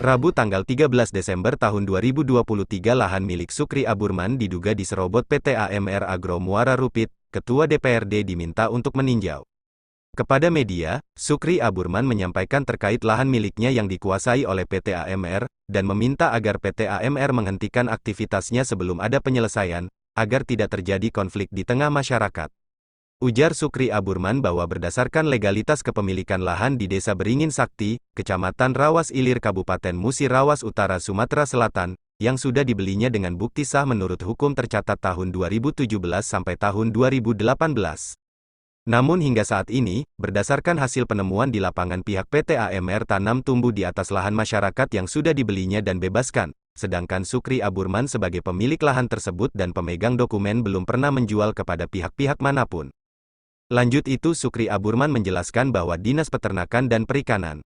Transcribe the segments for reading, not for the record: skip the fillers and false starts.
Rabu tanggal 13 Desember tahun 2023 lahan milik Sukri Aburman diduga diserobot PT AMR Agro Muara Rupit, Ketua DPRD diminta untuk meninjau. Kepada media, Sukri Aburman menyampaikan terkait lahan miliknya yang dikuasai oleh PT AMR, dan meminta agar PT AMR menghentikan aktivitasnya sebelum ada penyelesaian, agar tidak terjadi konflik di tengah masyarakat. Ujar Sukri Aburman bahwa berdasarkan legalitas kepemilikan lahan di Desa Beringin Sakti, Kecamatan Rawas Ilir Kabupaten Musi Rawas Utara Sumatera Selatan, yang sudah dibelinya dengan bukti sah menurut hukum tercatat tahun 2017 sampai tahun 2018. Namun hingga saat ini, berdasarkan hasil penemuan di lapangan pihak PT AMR tanam tumbuh di atas lahan masyarakat yang sudah dibelinya dan bebaskan, sedangkan Sukri Aburman sebagai pemilik lahan tersebut dan pemegang dokumen belum pernah menjual kepada pihak-pihak manapun. Lanjut itu Sukri Aburman menjelaskan bahwa Dinas Peternakan dan Perikanan,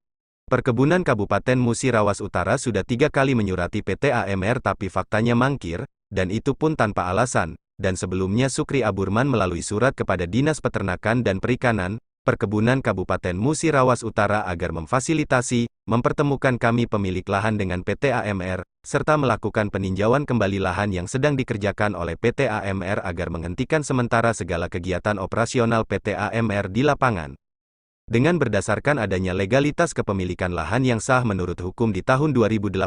Perkebunan Kabupaten Musi Rawas Utara sudah 3 kali menyurati PT AMR tapi faktanya mangkir, dan itu pun tanpa alasan, dan sebelumnya Sukri Aburman melalui surat kepada Dinas Peternakan dan Perikanan, Perkebunan Kabupaten Musi Rawas Utara agar memfasilitasi, mempertemukan kami pemilik lahan dengan PT AMR, serta melakukan peninjauan kembali lahan yang sedang dikerjakan oleh PT AMR agar menghentikan sementara segala kegiatan operasional PT AMR di lapangan. Dengan berdasarkan adanya legalitas kepemilikan lahan yang sah menurut hukum di tahun 2018,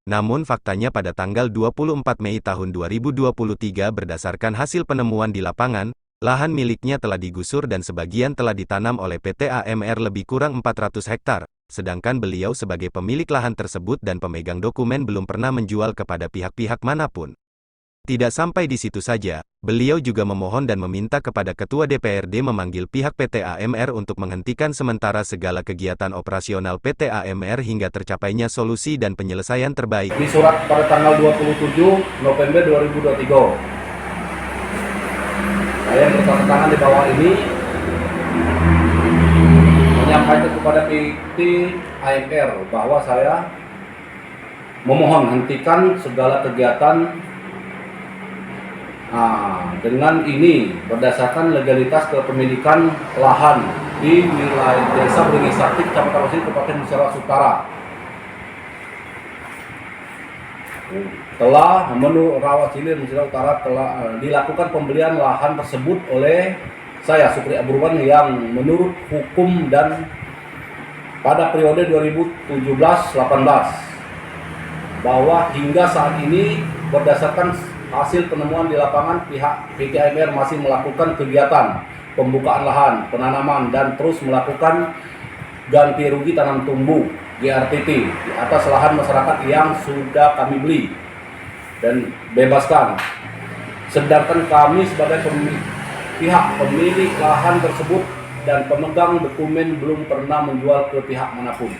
namun faktanya pada tanggal 24 Mei tahun 2023 berdasarkan hasil penemuan di lapangan, lahan miliknya telah digusur dan sebagian telah ditanam oleh PT AMR lebih kurang 400 hektar, sedangkan beliau sebagai pemilik lahan tersebut dan pemegang dokumen belum pernah menjual kepada pihak-pihak manapun. Tidak sampai di situ saja, beliau juga memohon dan meminta kepada Ketua DPRD memanggil pihak PT AMR untuk menghentikan sementara segala kegiatan operasional PT AMR hingga tercapainya solusi dan penyelesaian terbaik. Di surat pada tanggal 27 November 2023, saya yang bertanda tangan di bawah ini menyampaikan kepada PT AMR bahwa saya memohon hentikan segala kegiatan dengan ini berdasarkan legalitas kepemilikan lahan di wilayah Desa Beringin Sakti, Kecamatan Rawas Ilir, Kabupaten Musi Rawas Utara. Telah menurut Rawas Ilir Musi Rawas Utara telah dilakukan pembelian lahan tersebut oleh saya Sukri Aburman yang menurut hukum dan pada periode 2017-18 bahwa hingga saat ini berdasarkan hasil penemuan di lapangan pihak PT AMR masih melakukan kegiatan pembukaan lahan, penanaman, dan terus melakukan ganti rugi tanam tumbuh GRTT di atas lahan masyarakat yang sudah kami beli dan bebaskan. Sedangkan kami sebagai pihak pemilik lahan tersebut dan pemegang dokumen belum pernah menjual ke pihak manapun.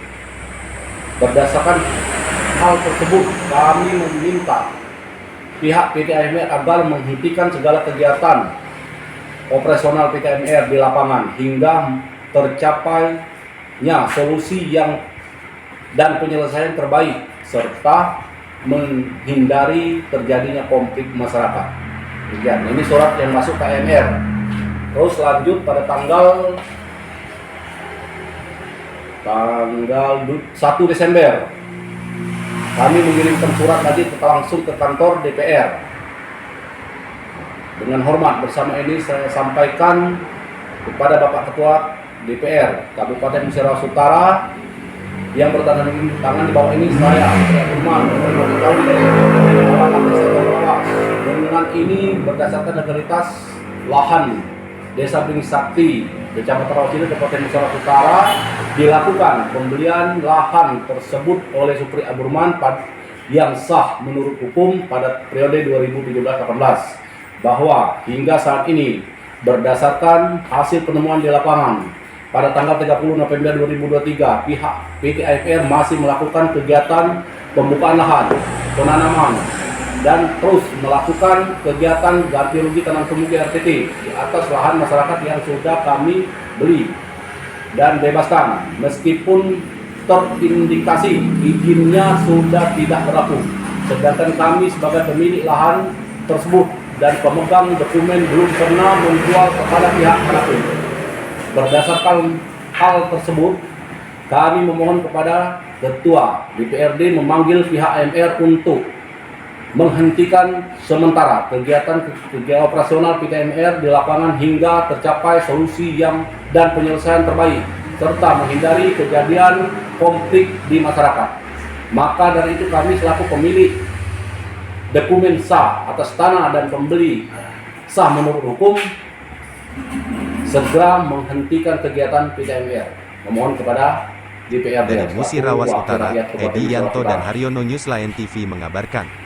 Berdasarkan hal tersebut, kami meminta pihak PT AMR agar menghentikan segala kegiatan operasional PT AMR di lapangan hingga tercapainya solusi yang dan penyelesaian terbaik serta menghindari terjadinya konflik masyarakat. Ini surat yang masuk ke AMR. Terus lanjut pada tanggal 1 Desember kami mengirimkan surat tadi langsung ke kantor DPR. Dengan hormat bersama ini saya sampaikan kepada Bapak Ketua DPR Kabupaten Musi Rawas Utara yang bertanda tangan di bawah ini saya Aburman dengan ini berdasarkan legalitas lahan Desa Beringin Sakti, Kecamatan Rawas Ilir, Kabupaten Musi Rawas Utara, dilakukan pembelian lahan tersebut oleh Sukri Aburman yang sah menurut hukum pada periode 2017-18, bahwa hingga saat ini berdasarkan hasil penemuan di lapangan pada tanggal 30 November 2023 pihak PT AMR masih melakukan kegiatan pembukaan lahan, penanaman, dan terus melakukan kegiatan ganti rugi tanam tumbuh GRTT di atas lahan masyarakat yang sudah kami beli dan bebaskan, meskipun terindikasi izinnya sudah tidak berlaku, sedangkan kami sebagai pemilik lahan tersebut dan pemegang dokumen belum pernah menjual kepada pihak manapun. Berdasarkan hal tersebut, kami memohon kepada Ketua DPRD memanggil pihak AMR untuk menghentikan sementara kegiatan operasional PT AMR di lapangan hingga tercapai solusi dan penyelesaian terbaik, serta menghindari kejadian konflik di masyarakat. Maka dari itu kami selaku pemilik dokumen sah atas tanah dan pembeli sah menurut hukum segera menghentikan kegiatan PT AMR. Memohon kepada DPRD. Dari Musirawas selaku Utara, wakil rakyat Kabupaten Edi Yanto Utara. dan Haryono News Layan TV mengabarkan.